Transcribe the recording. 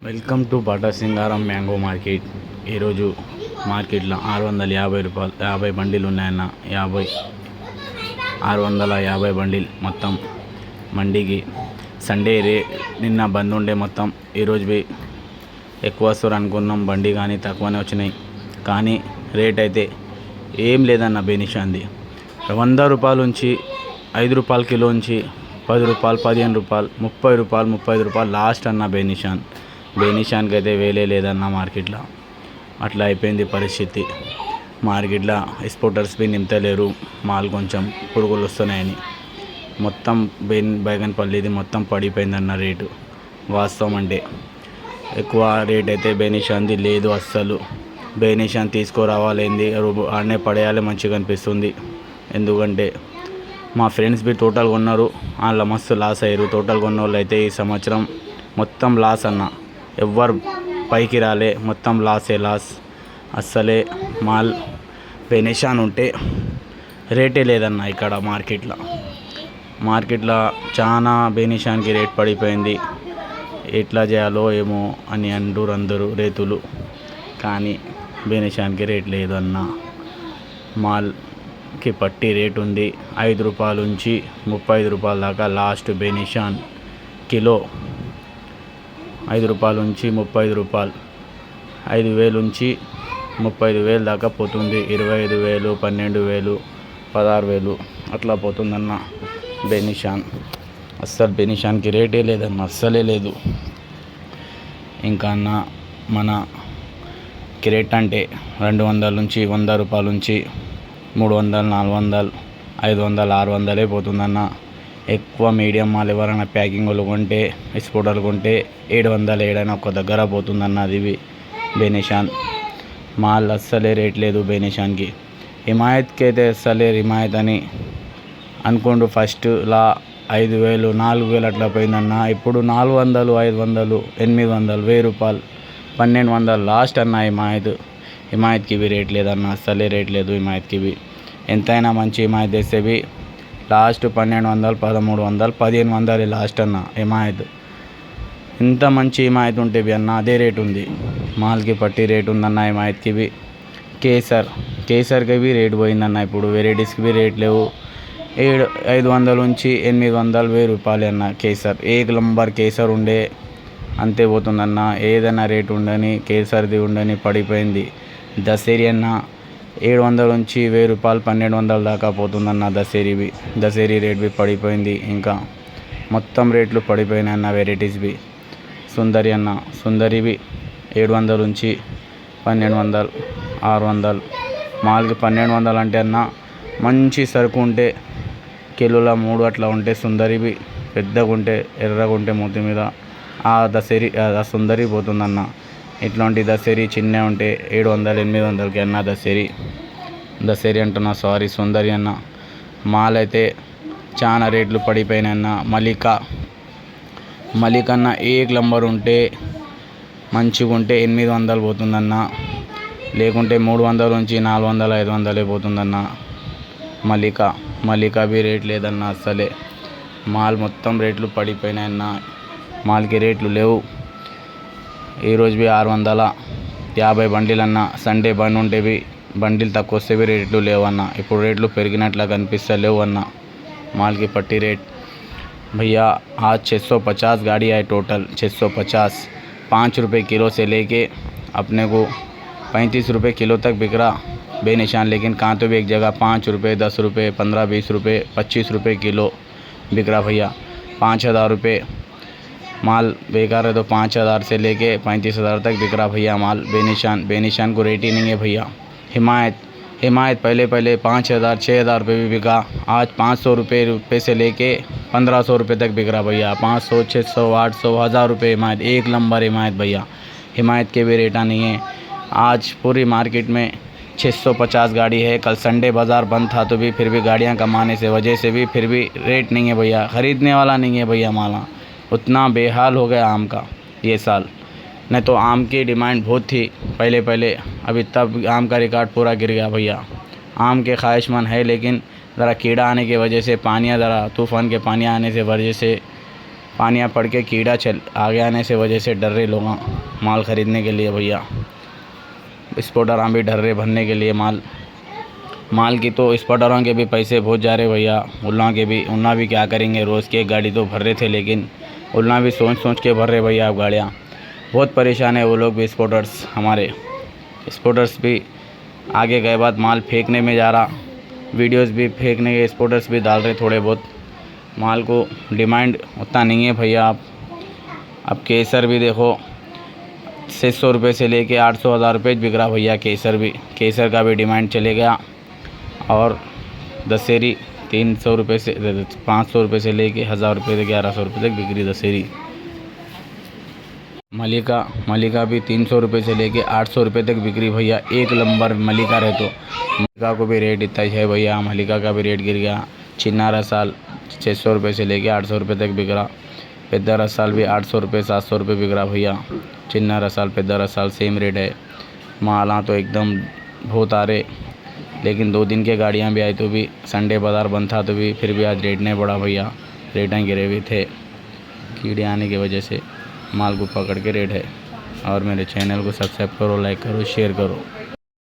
Welcome to Bata Singaram mango market. ఈరోజు మార్కెట్లో 650 రూపాయలు 50 బండిలు ఉన్నాయన్న. 650 బండిల్ మొత్తం మండికి సండే నిన్న బంద్ ఉండే మొత్తం ఈరోజు ఎక్కువ వస్తారు అనుకున్నాం. బండి కానీ తక్కువనే వచ్చినాయి, కానీ రేట్ అయితే ఏం లేదన్న. బెనిషాన్ది 100 రూపాయల నుంచి 5 రూపాయల కిలో నుంచి 10 రూపాయలు 15 రూపాయలు 30 రూపాయలు 35 రూపాయలు లాస్ట్ అన్న. బెనిషాన్కి అయితే వేలే లేదన్న మార్కెట్లో. అట్లా అయిపోయింది పరిస్థితి. మార్కెట్లో ఎక్స్పోర్టర్స్ నింపుతలేరు, మాల్ కొంచెం పురుగులు వస్తున్నాయని. మొత్తం బైగన్పల్లిది మొత్తం పడిపోయిందన్న రేటు. వాస్తవం అంటే ఎక్కువ రేట్ అయితే బెనిషాన్ది లేదు అస్సలు. బెనిషాన్ తీసుకురావాలేంది ఆడనే పడేయాలి మంచిగా అనిపిస్తుంది. ఎందుకంటే మా ఫ్రెండ్స్ టోటల్ కొన్నారు, వాళ్ళ మస్తు లాస్ అయ్యారు. టోటల్ కొన్న వాళ్ళు అయితే ఈ సంవత్సరం మొత్తం లాస్ అన్న. ఎవ్వరు పైకి రాలే, మొత్తం లాస్. అస్సలే మాల్ బెనిషాన్ ఉంటే రేటే లేదన్న. ఇక్కడ మార్కెట్లో చాలా బెనిషాన్కి రేట్ పడిపోయింది. ఎట్లా చేయాలో ఏమో అని అంటారు అందరూ రైతులు, కానీ బెనిషాన్కి రేట్ లేదు అన్న. మాల్కి పట్టి రేట్ ఉంది 5 రూపాయల నుంచి 35 రూపాయల దాకా లాస్ట్ బెనిషాన్ కిలో. 5 రూపాయల నుంచి 35 రూపాయలు, 5,000 నుంచి 35,000 దాకా పోతుంది. 25,000 12,000 16,000 అట్లా పోతుందన్న బెనిషాన్. అస్సలు బెనిషాన్కి రేటే లేదన్న, అస్సలే లేదు. ఇంకా అన్న మన రేట్ అంటే 200 నుంచి 100 రూపాయల నుంచి 300 400 500 600 పోతుందన్న. ఎక్కువ మీడియం మాల్ ఎవరైనా ప్యాకింగ్ వాళ్ళు కొంటే ఎక్స్పోర్టర్లు కొంటే 700 ఏడైనా ఒక దగ్గర పోతుందన్న. అది బెనిషాన్ మాల్ అస్సలే రేట్ లేదు బెనిషాన్కి. హిమాయత్కి అయితే అస్సలే హిమాయత్ అని అనుకోండు ఫస్ట్లా 5,000 4,000 అట్లా పోయిందన్న. ఇప్పుడు 400 500 800 1000 రూపాయలు 1,200 లాస్ట్ అన్న. హిమాయత్కి రేట్ లేదన్న, అస్సలే రేట్ లేదు హిమాయత్కి. ఎంతైనా మంచి హిమాయత్ తెస్తేవి లాస్ట్ 1,200 1,300 1,500 లాస్ట్ అన్న. హిమాయత్ ఇంత మంచి హిమాయత్ ఉంటేవి అన్న, అదే రేట్ ఉంది. మాల్కి పట్టి రేట్ ఉందన్న హిమాయత్కి. కేసర్కి రేట్ పోయిందన్న. ఇప్పుడు వెరైటీస్కి రేట్ లేవు. 500 నుంచి 800 1000 రూపాయలు అన్న. కేసర్ ఏక్ నంబర్ కేసర్ ఉండే అంతే పోతుందన్న. ఏదైనా రేట్ ఉండని కేసర్ది ఉండని పడిపోయింది. దసేరి అన్న 700 నుంచి 1000 రూపాయలు 1,200 దాకా పోతుందన్న. దసేరి రేట్ పడిపోయింది. ఇంకా మొత్తం రేట్లు పడిపోయినాయి అన్న వెరైటీస్వి. సుందరివి 700 నుంచి 1,200 600 మాల్కి 1,200 అంటే అన్న. మంచి సరుకు ఉంటే కిలోల 3 అట్లా ఉంటే సుందరివి, పెద్దగా ఉంటే ఎర్రగా ఉంటే మూతి మీద ఆ సుందరి పోతుందన్న. ఇట్లాంటి దసేరి చిన్న ఉంటే 700 800కి అన్న. దసేరి అంటున్నా, సారీ సుందరి అన్న. మాల్ అయితే చాలా రేట్లు పడిపోయినాయి అన్న. మలిక్ అన్న ఏక్ నంబర్ ఉంటే మంచిగా ఉంటే 800 పోతుందన్న. లేకుంటే 300 నుంచి 400 500 పోతుందన్న. మలికావి రేట్ లేదన్న అస్సలే. మాల్ మొత్తం రేట్లు పడిపోయినాయన్న. మాల్కి రేట్లు లేవు. ఈరోజు 650 బండిలు అన్న. సండే బండ్ ఉంటేవి బండిలు తక్కువ వస్తేవి రేట్లు లేవన్న. ఇప్పుడు రేట్లు పెరిగినట్లా కనిపిస్తలేవు అన్న. माल की पट्टी रेट भैया आज 650 गाड़ी आई टोटल 650 5 रुपये किलो से लेके अपने को 35 रुपये किलो तक बिक रहा बेनिशान। लेकिन कहाँ तो भी एक जगह 5 रुपये 10 रुपये 15 20 रुपये 25 रुपये किलो बिक रहा भैया। 5,000 रुपये माल बेकार है तो 5,000 से लेके 35,000 तक बिक रहा भैया माल। बेनिशान को रेट ही नहीं है भैया। हिमायत पहले 5,000 6,000 रुपये भी बिका। आज 500 रुपये से लेके 1,500 रुपये तक बिक रहा भैया। 500 600 800 1000 रुपये हिमायत, एक नंबर हिमायत भैया। हिमायत के भी रेटा नहीं है। आज पूरी मार्केट में 650 गाड़ी है। कल संडे बाज़ार बंद था तो भी फिर भी गाड़ियां कमाने से वजह से भी फिर भी रेट नहीं है भैया। ख़रीदने वाला नहीं है भैया। माला उतना बेहाल हो गया आम का ये साल। नहीं तो आम की डिमांड बहुत थी पहले, अभी तब आम का रिकॉर्ड पूरा गिर गया भैया। आम के ख्वाहिशमंद है लेकिन ज़रा कीड़ा आने की वजह से पानियाँ ज़रा तूफ़ान के पानी आने से वजह से पानिया पड़ के कीड़ा चल आगे आने से वजह से डर रहे लोग माल ख़रीदने के लिए भैया। स्पॉटरां भी डर रहे भरने के लिए माल की। तो स्पॉटरों के भी पैसे बहुत जा रहे भैया, उल्ला के भी। उल्ला भी क्या करेंगे, रोज़ की एक गाड़ी तो भर रहे थे, लेकिन उल्ला भी सोच के भर रहे भैया। अब गाड़ियाँ बहुत परेशान है वो लोग भी। स्पॉटर्स हमारे स्पॉटर्स भी आगे गए बाद माल फेंकने में जा रहा, वीडियोस भी फेंकने के स्पॉटर्स भी डाल रहे थोड़े बहुत। माल को डिमांड उतना नहीं है भैया। अब केसर भी देखो 600 रुपये से लेके 800 हज़ार रुपये बिक रहा भैया। केसर का भी डिमांड चले गया। और दशहरी 300 रुपये से 500 रुपये से लेके 1000 रुपये से 1100 रुपये तक बिक रही दशहरी। मलिका भी 300 रुपये से लेके 800 रुपये तक बिक रही भैया। एक नंबर मलिका रहे तो मलिका को भी रेट इतना ही है भैया। मलिका का भी रेट गिर गया। चिन्ना रसाल 600 रुपये से लेके 800 रुपये तक बिक रहा। पेद्दा रसाल भी 800 रुपये 700 रुपये बिक रहा भैया। चिन्ना रसाल पेद्दा रसाल सेम रेट है। माला तो एकदम बहुत आ रहे, लेकिन 2 दिन के गाड़ियाँ भी आई तो भी संडे बाज़ार बंद था तो भी फिर भी आज रेट नहीं बढ़ा भैया। रेटें गिरे हुए थे, कीड़े आने की वजह से माल को पकड़ के रेट है। और मेरे चैनल को सब्सक्राइब करो, लाइक करो, शेयर करो।